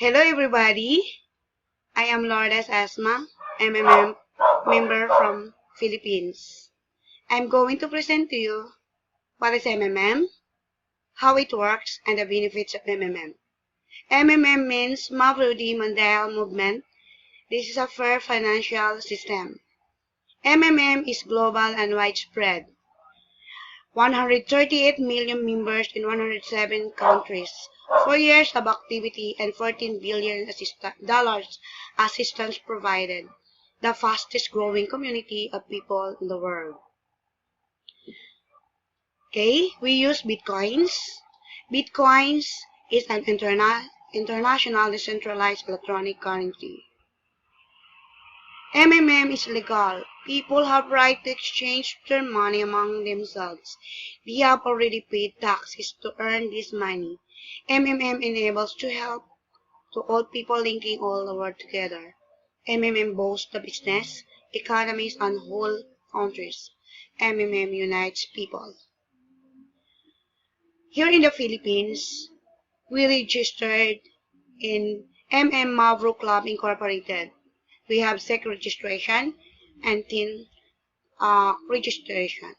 Hello everybody, I am Lourdes Asma, MMM member from Philippines. I'm going to present to you what is MMM, how it works, and the benefits of MMM. MMM means Mavrudi Mondial Movement. This is a fair financial system. MMM is global and widespread. 138 million members in 107 countries, 4 years of activity and $14 billion assistance provided, the fastest growing community of people in the world. Okay, we use Bitcoins. Bitcoins is an international decentralized electronic currency. MMM is legal. People have right to exchange their money among themselves. They have already paid taxes to earn this money. MMM enables to help to all people linking all the world together. MMM boasts the business, economies, and whole countries. MMM unites people. Here in the Philippines, we registered in MM Mavro Club Incorporated. We have SEC registration and TIN registration.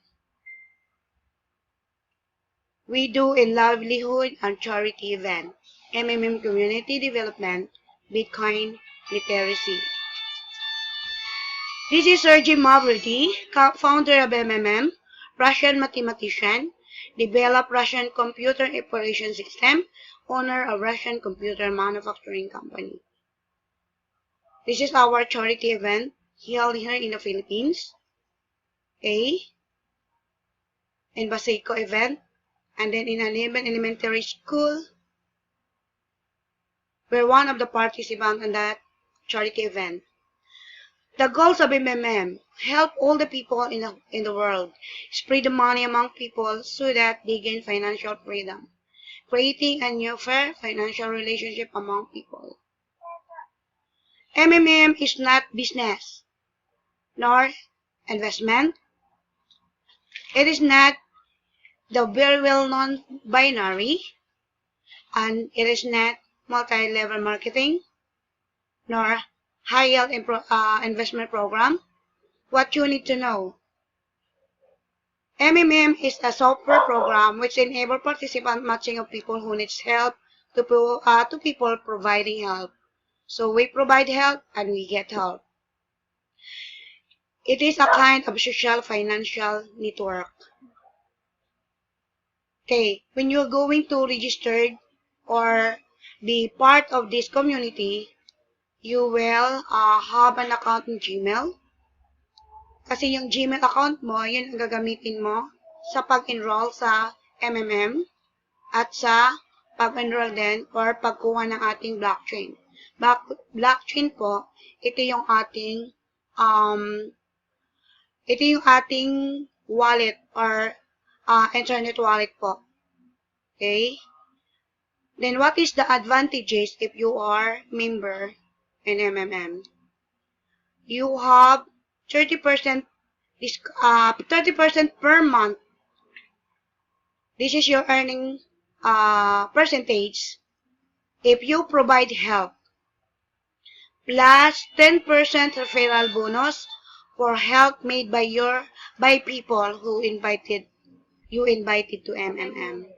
We do in livelihood and charity event, MMM community development, Bitcoin literacy. This is Sergey Mavrudi, founder of MMM, Russian mathematician, developed Russian computer operation system, owner of Russian computer manufacturing company. This is our charity event held here in the Philippines. In Baseco event, and then in Aniban Elementary School, we're one of the participants in that charity event. The goals of MMM, help all the people in the world, spread the money among people so that they gain financial freedom, creating a new fair financial relationship among people. MMM is not business, nor investment. It is not the very well-known binary, and it is not multi-level marketing, nor high-yield investment program. What you need to know. MMM is a software program which enables participant matching of people who needs help to people providing help. So we provide help and we get help. It is a kind of social financial network. Okay, when you're going to register or be part of this community, you will have an account in Gmail. Kasi yung Gmail account mo, yun ang gagamitin mo sa pag-enroll sa MMM at sa pag-enroll din or pagkuha ng ating blockchain. Blockchain po, ito yung ating wallet or internet wallet po. Okay? Then what is the advantages if you are member in MMM? You have 30% per month. This is your earning percentage if you provide help. Plus 10% referral bonus for help made by people who you invited to MMM.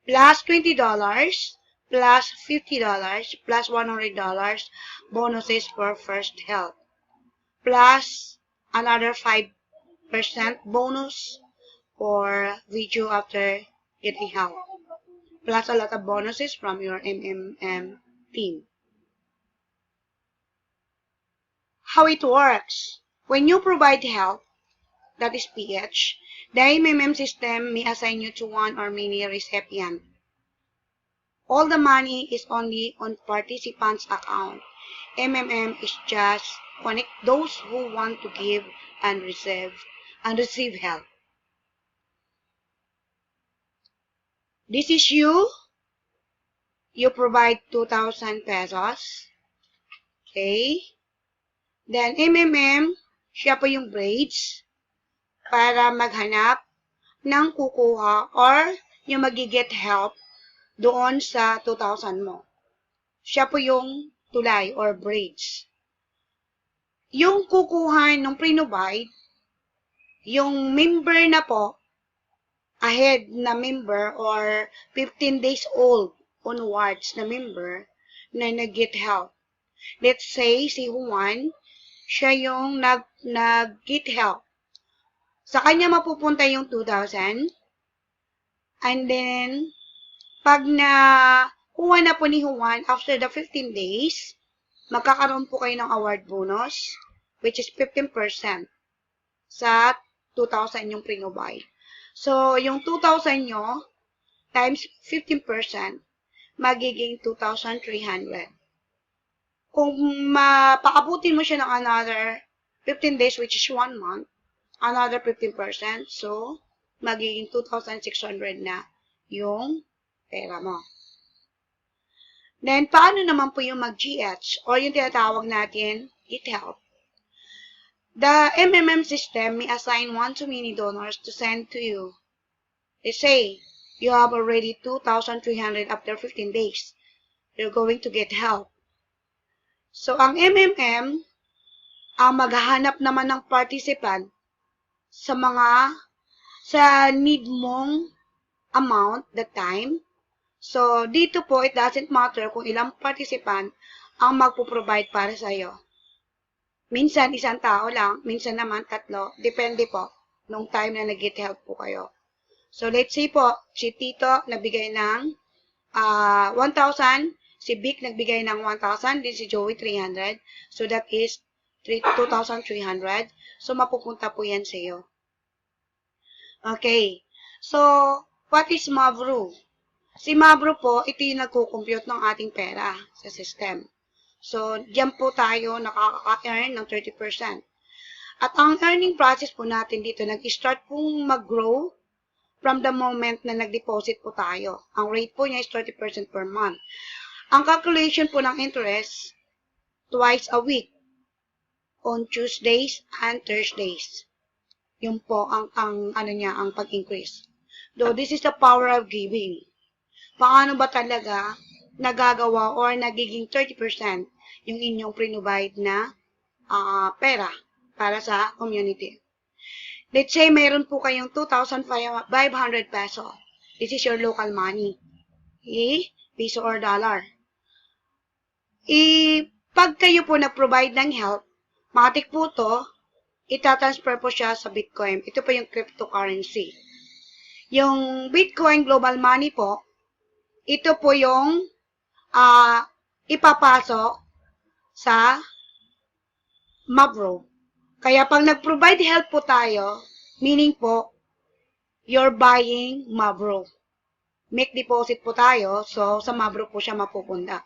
Plus $20, plus $50, plus $100 bonuses for first help. Plus another 5% bonus for video after getting help. Plus a lot of bonuses from your MMM team. How it works. When you provide help, that is PH, the MMM system may assign you to one or many recipients. All the money is only on participants' account. MMM is just connect those who want to give and receive help. This is you. You provide 2,000 pesos. Okay. Then, MMM, siya po yung bridge para maghanap ng kukuha or yung magiget help doon sa 2,000 mo. Siya po yung tulay or bridge. Yung kukuha ng pre-provide, yung member na po, ahead na member or 15 days old onwards na member na nag-get help. Let's say, si Juan, siya yung nag-get help. Sa kanya mapupunta yung 2,000. And then, pag kuha na po ni Juan, after the 15 days, magkakaroon po kayo ng award bonus, which is 15% sa 2,000 yung pre-provide. So, yung 2,000 nyo, times 15%, magiging 2,300. Kung mapaabutin mo siya ng another 15 days, which is 1 month, another 15%, so, magiging 2,600 na yung pera mo. Then, paano naman po yung mag-GH or yung tinatawag natin, Get Help? The MMM system may assign one to many donors to send to you. Let's say, you have already 2,300 after 15 days. You're going to get help. So, ang MMM, ang maghahanap naman ng participant sa need mong amount, that time. So, dito po, it doesn't matter kung ilang participant ang magpo-provide para sa'yo. Minsan, isang tao lang, minsan naman tatlo. Depende po nung time na nag-get help po kayo. So, let's say po, si Tito nagbigay ng 1,000, si Vic nagbigay ng 1,000, din si Joey 300. So, that is 2,300. So, mapupunta po yan sa'yo. Okay. So, what is Mavru? Si Mavru po, ito yung nagko-compute ng ating pera sa system. So, diyan po tayo nakaka-earn ng 30%. At ang earning process po natin dito, nag-start pong mag-grow from the moment na nag-deposit po tayo. Ang rate po niya is 30% per month. Ang calculation po ng interest, twice a week, on Tuesdays and Thursdays. Yun po ang pag-increase. Though this is the power of giving. Paano ba talaga nagagawa or nagiging 30% yung inyong pre-provide na pera para sa community? Let's say mayroon po kayong 2,500 peso. This is your local money. Piso or dollar. Pag kayo po nag-provide ng help, matik po to, itatransfer po siya sa Bitcoin. Ito po yung cryptocurrency. Yung Bitcoin Global Money po, ito po yung ipapasok sa Mavro. Kaya pag nag-provide help po tayo, meaning po, you're buying Mavro. Make deposit po tayo, so sa Mavro po siya mapupunta.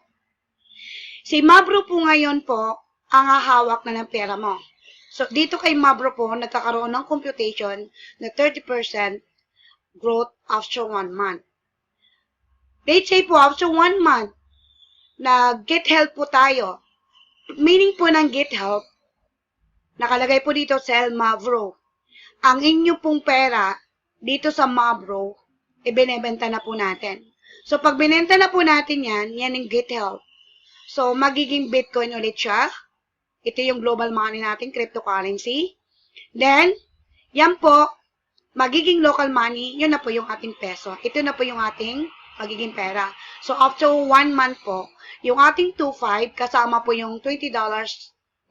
Si Mavro po ngayon po, ang hahawak na ng pera mo. So, dito kay Mavro po, nagkakaroon ng computation na 30% growth after 1 month. Let's say po, after 1 month, na get help po tayo. Meaning po ng get help, nakalagay po dito, sell Mavro. Ang inyo pong pera, dito sa Mavro, ibinebenta na po natin. So, pag binenta na po natin yan yung get help. So, magiging Bitcoin ulit siya. Ito yung global money natin, cryptocurrency. Then, yan po, magiging local money, yun na po yung ating peso. Ito na po yung ating magiging pera. So, after 1 month po, yung ating 2,500, kasama po yung $20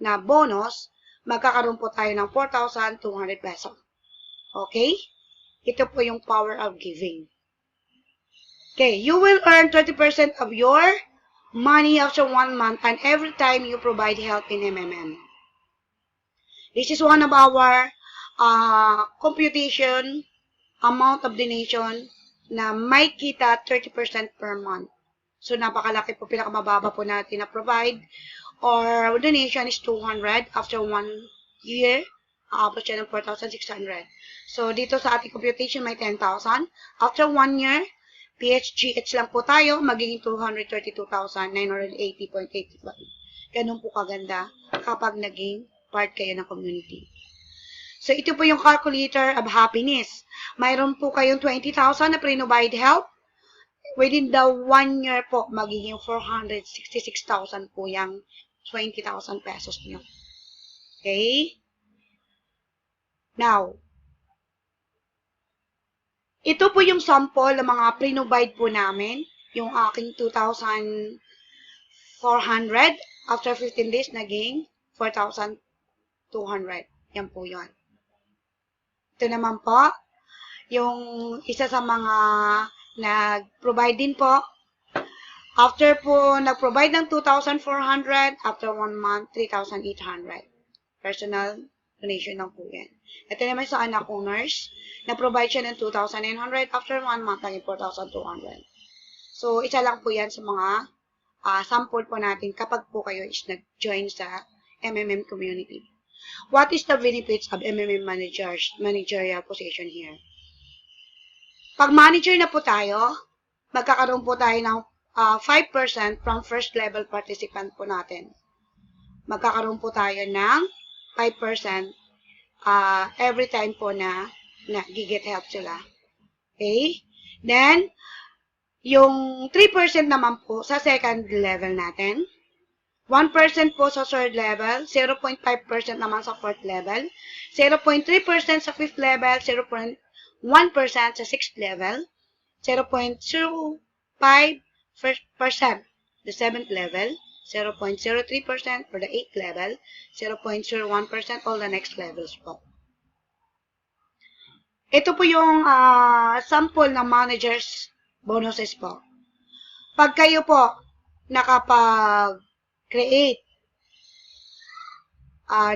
na bonus, magkakaroon po tayo ng 4,200 peso. Okay? Ito po yung power of giving. Okay, you will earn 30% of your money after 1 month and every time you provide help in MMM. This is one of our computation amount of donation na may kita 30% per month. So, napakalaki po, pinakamababa po natin na provide or donation is 200 after 1 year. Aabot siya ng 4,600. So, dito sa ating computation may 10,000. After 1 year, PHGH lang po tayo, magiging 232,980.85. Ganun po kaganda kapag naging part kayo ng community. So, ito po yung calculator of happiness. Mayroon po kayong 20,000 na pre-provide help. Within the 1 year po, magiging 466,000 po yung 20,000 pesos nyo. Okay? Now, ito po yung sample ng mga pre-provide po namin. Yung aking 2,400. After 15 days, naging 4,200. Yan po yun. Ito naman po, yung isa sa mga nag-provide din po. After po, nag-provide ng 2,400, after 1 month, 3,800. Personal donation lang po yan. Ito naman sa anak kong nurse, na-provide siya ng 2,900, after 1 month, naging 4,200. So, isa lang po yan sa mga sample po natin kapag po kayo is nag-join sa MMM community. What is the benefits of MMM managerial position here? Pag manager na po tayo, magkakaroon po tayo ng 5% from first level participant po natin. Magkakaroon po tayo ng 5% every time po na giget help sila. Okay? Then, yung 3% naman po sa second level natin. 1% po sa third level, 0.5% naman sa fourth level, 0.3% sa fifth level, 0.1% sa sixth level, 0.05% the seventh level, 0.03% for the eighth level, 0.01% all the next levels po. Ito po yung sample ng managers bonuses po. Pag kayo po nakapag-create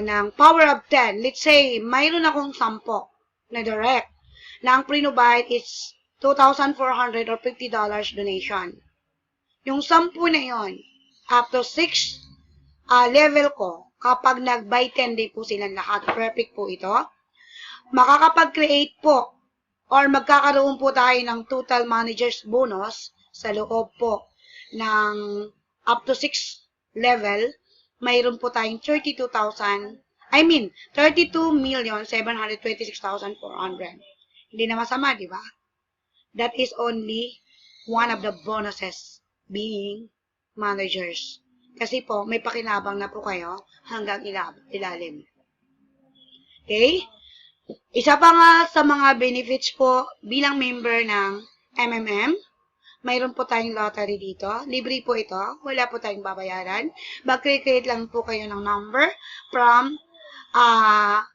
ng power of 10, let's say, mayroon akong 10 na direct, na ang pre-provide is 2,400 or $50 donation. Yung 10 na yon, up to 6 level ko, kapag nag-buy 10 day po silang lahat, perfect po ito, makakapag-create po or magkakaroon po tayo ng total managers bonus sa loob po ng up to 6 level, mayroon po tayong 32,726,400. Hindi na masama, di ba? That is only one of the bonuses being managers. Kasi po, may pakinabang na po kayo hanggang ilalim. Okay? Isa pa nga sa mga benefits po bilang member ng MMM, mayroon po tayong lottery dito. Libre po ito. Wala po tayong babayaran. Mag-create lang po kayo ng number from 0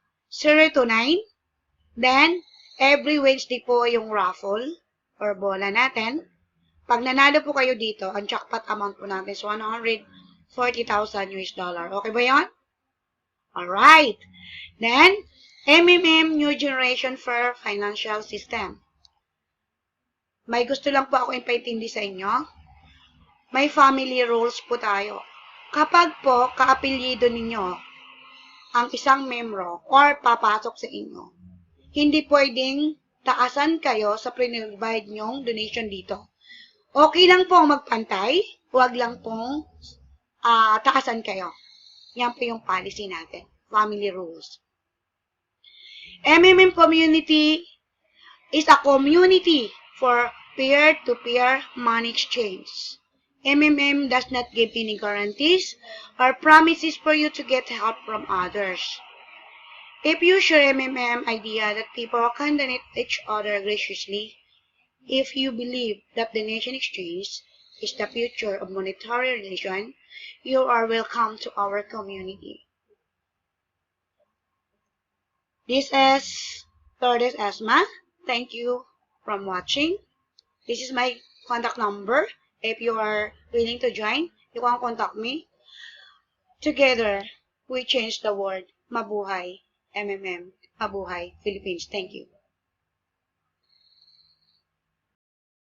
to 9. Then, every Wednesday po yung raffle or bola natin. Pag nanalo po kayo dito, ang jackpot amount po natin is 140,000 US dollar. Okay ba yan? Alright. Then, MMM New Generation Fair Financial System. May gusto lang po ako ipaintindi sa inyo. May family rules po tayo. Kapag po kaapelyido ninyo ang isang membro or papasok sa inyo, hindi pwedeng taasan kayo sa pre-provide nyong donation dito. Okay lang pong magpantay, huwag lang pong taasan kayo. Yan po yung policy natin. Family rules. MMM community is a community for peer-to-peer money exchange. MMM does not give any guarantees or promises for you to get help from others. If you share MMM idea that people can donate each other graciously, if you believe that the nation exchange is the future of monetary relation, you are welcome to our community. This is Lourdes Esma. Thank you for watching. This is my contact number. If you are willing to join, you can contact me. Together, we change the world. Mabuhay MMM. Mabuhay Philippines. Thank you.